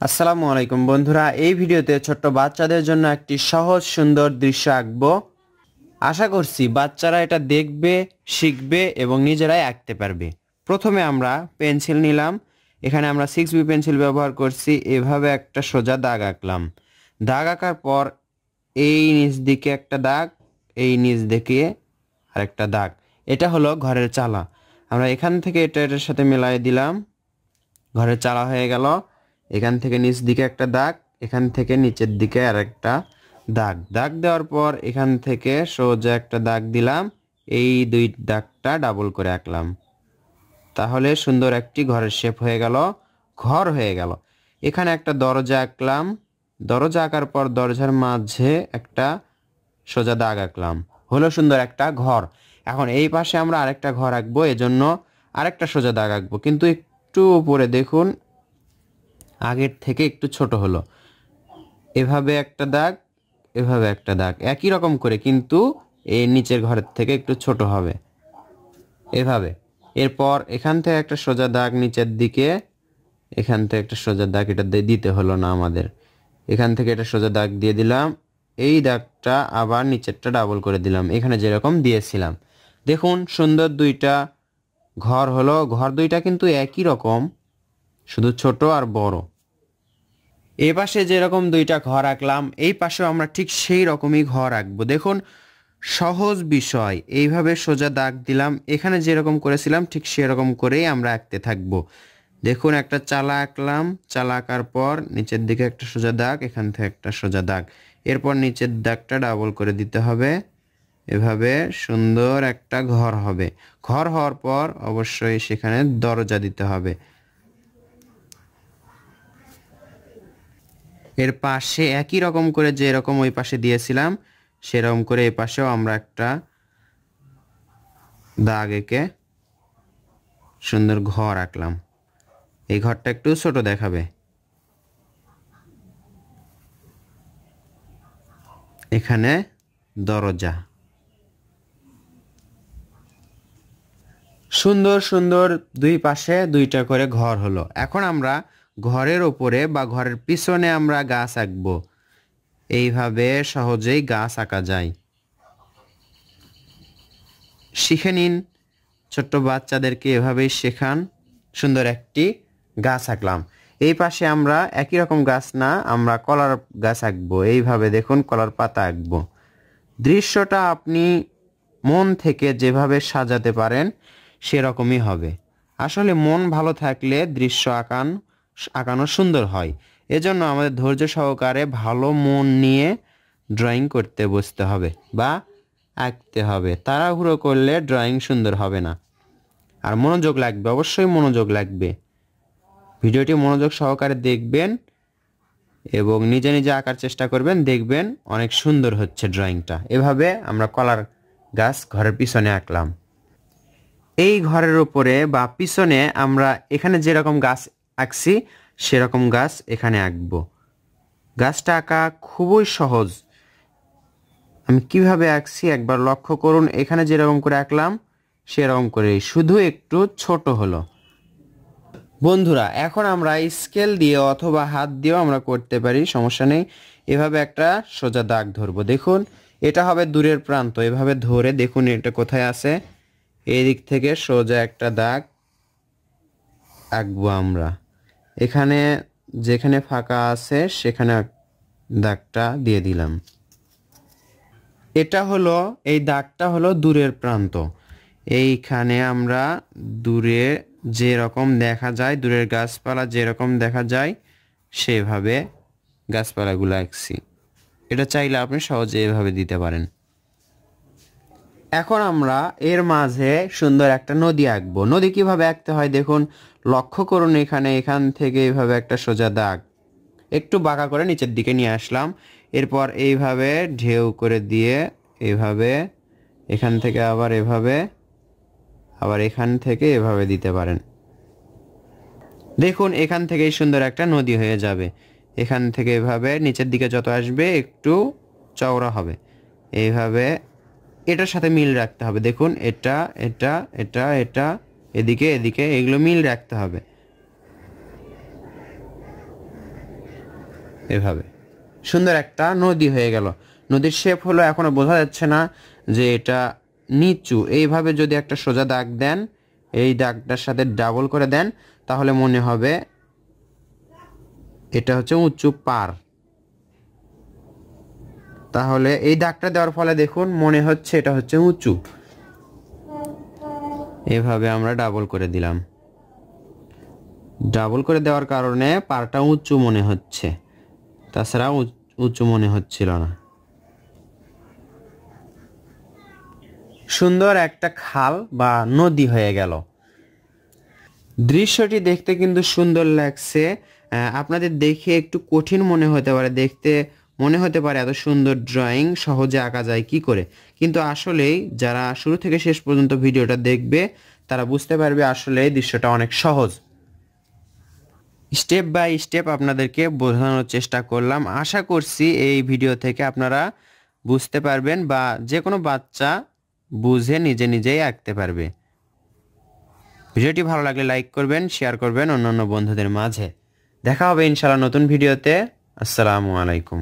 আসসালামু আলাইকুম বন্ধুরা, এই ভিডিওতে ছোট্ট বাচ্চাদের জন্য একটি সহজ সুন্দর দৃশ্য আঁকবো। আশা করছি বাচ্চারা এটা দেখবে, শিখবে এবং নিজেরাই আঁকতে পারবে। প্রথমে আমরা পেন্সিল নিলাম। এখানে আমরা 6B পেন্সিল ব্যবহার করছি। এভাবে একটা সোজা দাগ আঁকলাম। দাগ আঁকার পর এই নিচ দিকে একটা দাগ, এই নিচ দিকে আরেকটা দাগ। এটা হলো ঘরের চালা। আমরা এখান থেকে এটার সাথে মিলাই দিলাম, ঘরের চালা হয়ে গেল। এখান থেকে নিচ দিকে একটা দাগ, এখান থেকে নিচের দিকে আরেকটা দাগ। দাগ দেওয়ার পর এখান থেকে সোজা একটা দাগ দিলাম, এই দুই দাগটা ডাবল করে আঁকলাম। তাহলে সুন্দর একটি ঘরের শেপ হয়ে গেল, ঘর হয়ে গেল। এখানে একটা দরজা আঁকলাম। দরজা আঁকার পর দরজার মাঝে একটা সোজা দাগ আঁকলাম, হলো সুন্দর একটা ঘর। এখন এই পাশে আমরা আরেকটা ঘর আঁকবো, এজন্য আরেকটা সোজা দাগ আঁকবো, কিন্তু একটু উপরে দেখুন আগের থেকে একটু ছোট হলো। এভাবে একটা দাগ, এভাবে একটা দাগ, একই রকম করে, কিন্তু এই নিচের ঘরের থেকে একটু ছোট হবে এভাবে। এরপর এখান থেকে একটা সোজা দাগ নিচের দিকে, এখান থেকে একটা সোজা দাগ, এটা দিতে হলো না আমাদের। এখান থেকে একটা সোজা দাগ দিয়ে দিলাম, এই দাগটা আবার নিচেরটা ডাবল করে দিলাম এখানে যেরকম দিয়েছিলাম। দেখুন সুন্দর দুইটা ঘর হলো। ঘর দুইটা কিন্তু একই রকম, শুধু ছোট আর বড়। এই পাশে যেরকম দুইটা ঘর আঁকলাম, এই পাশেও আমরা ঠিক সেই রকমই ঘর আঁকবো। দেখুন সহজ বিষয়, এইভাবে সোজা দাগ দিলাম, এখানে যেরকম করেছিলাম ঠিক সেরকম করেই আমরা আঁকতে থাকবো। দেখুন একটা চালা আঁকলাম, চালা আঁকার পর নিচের দিকে একটা সোজা দাগ, এখান থেকে একটা সোজা দাগ, এরপর নিচের দাগটা ডাবল করে দিতে হবে। এভাবে সুন্দর একটা ঘর হবে। ঘর হওয়ার পর অবশ্যই সেখানে দরজা দিতে হবে। এর পাশে একই রকম করে যেরকম ওই পাশে দিয়েছিলাম সেরকম করে এই পাশেও আমরা একটা দাগ এঁকে সুন্দর ঘর আঁকলাম। এই ঘরটা একটু ছোট দেখাবে। এখানে দরজা। সুন্দর সুন্দর দুই পাশে দুইটা করে ঘর হলো। এখন আমরা ঘরের ওপরে বা ঘরের পিছনে আমরা গাছ আঁকবো। এইভাবে সহজেই গাছ আঁকা যায়, শিখে নিন। ছোট্ট বাচ্চাদেরকে এভাবেই শেখান। সুন্দর একটি গাছ আঁকলাম। এই পাশে আমরা একই রকম গাছ না, আমরা কলার গাছ আঁকবো। এইভাবে দেখুন কলার পাতা আঁকবো। দৃশ্যটা আপনি মন থেকে যেভাবে সাজাতে পারেন সেরকমই হবে। আসলে মন ভালো থাকলে দৃশ্য আঁকানো সুন্দর হয়। এজন্য আমাদের ধৈর্য সহকারে ভালো মন নিয়ে ড্রয়িং করতে বসতে হবে বা আঁকতে হবে। তাড়াহুড়ো করলে ড্রয়িং সুন্দর হবে না। আর মনোযোগ লাগবে, অবশ্যই মনোযোগ লাগবে। ভিডিওটি মনোযোগ সহকারে দেখবেন এবং নিজে নিজে আঁকার চেষ্টা করবেন, দেখবেন অনেক সুন্দর হচ্ছে ড্রয়িংটা। এভাবে আমরা কলার গাছ ঘরের পিছনে আঁকলাম। এই ঘরের উপরে বা পিছনে আমরা এখানে যেরকম গাছ আঁকছি সেরকম গাছ এখানে আঁকবো। গাছটা আঁকা খুবই সহজ। আমি কিভাবে আঁকছি একবার লক্ষ্য করুন। এখানে যেরকম করে আঁকলাম সেরকম করেই, শুধু একটু ছোট হলো। বন্ধুরা এখন আমরা স্কেল দিয়ে অথবা হাত দিয়েও আমরা করতে পারি, সমস্যা নেই। এভাবে একটা সোজা দাগ ধরবো। দেখুন এটা হবে দূরের প্রান্ত। এভাবে ধরে দেখুন এটা কোথায় আছে, এই দিক থেকে সোজা একটা দাগ আঁকবো আমরা। এখানে যেখানে ফাঁকা আছে সেখানে দাগটা দিয়ে দিলাম। এটা হলো, এই দাগটা হলো দূরের প্রান্ত। এইখানে আমরা দূরে যেরকম দেখা যায়, দূরের গাছপালা যেরকম দেখা যায় সেভাবে গাছপালাগুলো আঁকছি। এটা চাইলে আপনি সহজে এভাবে দিতে পারেন। এখন আমরা এর মাঝে সুন্দর একটা নদী আঁকবো। নদী কিভাবে আঁকতে হয় দেখুন, লক্ষ্য করুন। এখান থেকে এইভাবে একটা সোজা দাগ একটু বাঁকা করে নিচের দিকে নিয়ে আসলাম। এরপর এইভাবে ঢেউ করে দিয়ে এইভাবে, এখান থেকে আবার এভাবে, আবার এখান থেকে এভাবে দিতে পারেন। দেখুন এখান থেকেই সুন্দর একটা নদী হয়ে যাবে। এখান থেকে এভাবে নিচের দিকে যত আসবে একটু চওড়া হবে। এইভাবে এটার সাথে মিল রাখতে হবে। দেখুন এটা এটা এটা এটা, এদিকে এদিকে, এগুলো মিল রাখতে হবে। এভাবে সুন্দর একটা নদী হয়ে গেল। নদীর শেপ হলো, এখনো বোঝা যাচ্ছে না যে এটা নিচু। এইভাবে যদি একটা সোজা দাগ দেন, এই দাগটার সাথে ডাবল করে দেন, তাহলে মনে হবে এটা হচ্ছে উঁচু পার। তাহলে এই দাগটা দেওয়ার ফলে দেখুন মনে হচ্ছে এটা হচ্ছে উঁচু। এভাবে আমরা ডাবল করে দিলাম। ডাবল করে দেওয়ার কারণে পারটা উঁচু মনে হচ্ছে, তাছাড়া উঁচু মনে হচ্ছিল না। সুন্দর একটা খাল বা নদী হয়ে গেল। দৃশ্যটি দেখতে কিন্তু সুন্দর লাগছে। আপনাদের দেখে একটু কঠিন মনে হতে পারে, দেখতে মনে হতে পারে এত সুন্দর ড্রয়িং সহজে আঁকা যায় কি করে, কিন্তু আসলেই যারা শুরু থেকে শেষ পর্যন্ত ভিডিওটা দেখবে তারা বুঝতে পারবে আসলে এই দৃশ্যটা অনেক সহজ। স্টেপ বাই স্টেপ আপনাদেরকে বোঝানোর চেষ্টা করলাম। আশা করছি এই ভিডিও থেকে আপনারা বুঝতে পারবেন বা যে কোনো বাচ্চা বুঝে নিজে নিজেই আঁকতে পারবে। ভিডিওটি ভালো লাগলে লাইক করবেন, শেয়ার করবেন অন্যান্য বন্ধুদের মাঝে। দেখা হবে ইনশাআল্লাহ নতুন ভিডিওতে। আসসালামু আলাইকুম।